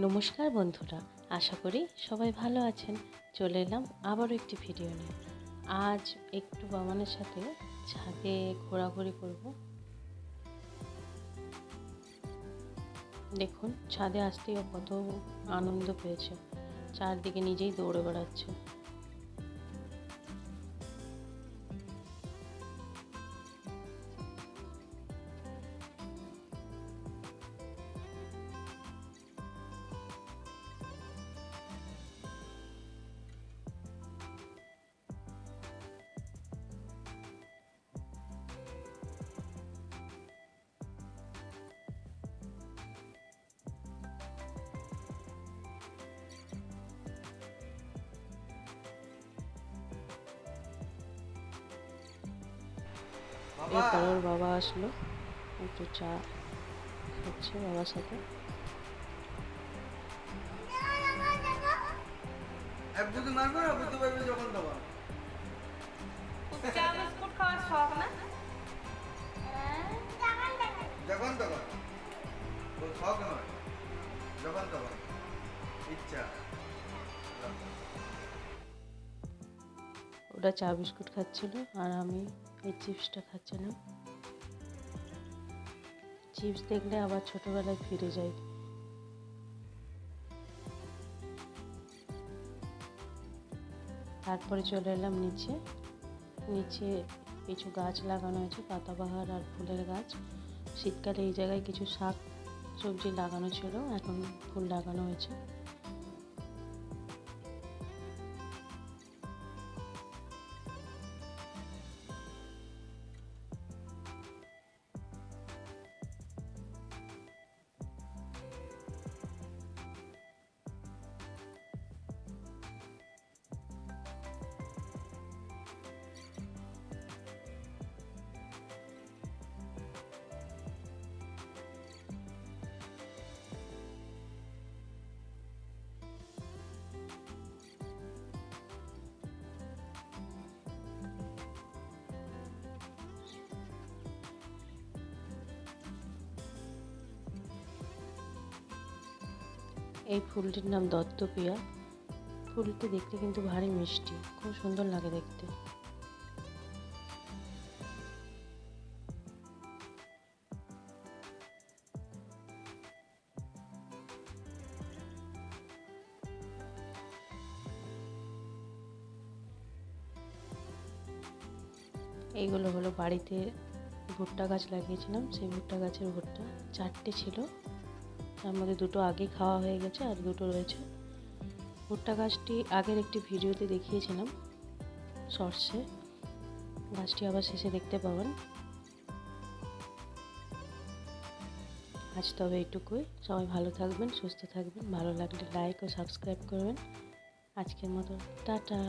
নমস্কার বন্ধুরা, আশা করি সবাই ভালো আছেন। চলে এলাম আবারও একটি ভিডিও নিয়ে। আজ একটু বাবানের সাথে ছাদে ঘোরাঘুরি করব। দেখুন, ছাদে আসতেই ও কত আনন্দ পেয়েছে, চারদিকে নিজেই দৌড়ে বেড়াচ্ছে। এরপর ওর বাবা আসলো, একটু চা খাচ্ছে বাবার সাথে। ওরা চা বিস্কুট খাচ্ছিল আর আমি এই চিপসটা খাচ্ছিলাম। চিপস দেখলে আবার ছোটবেলায় ফিরে যাই। তারপরে চলে এলাম নিচে। কিছু গাছ লাগানো হয়েছে, পাতাবাহার আর ফুলের গাছ। শীতকালে এই জায়গায় কিছু শাক সবজি লাগানো ছিল, এখন ফুল লাগানো হয়েছে। এই ফুলটির নাম দত্তপিয়া। ফুলটি দেখতে কিন্তু ভারী মিষ্টি, খুব সুন্দর লাগে দেখতে। এইগুলো হলো বাড়িতে ভুট্টা গাছ লাগিয়েছিলাম, সেই ভুট্টা গাছের ভুট্টা 4টে ছিল, তার মধ্যে 2টো আগে খাওয়া হয়ে গেছে আর 2টো রয়েছে। ভুট্টা গাছটি আগের একটি ভিডিওতে দেখিয়েছিলাম শর্টসে, গাছটি আবার শেষে দেখতে পাবেন। আজ তবে এইটুকুই। সবাই ভালো থাকবেন, সুস্থ থাকবেন। ভালো লাগলে লাইক ও সাবস্ক্রাইব করবেন। আজকের মতো টাটা।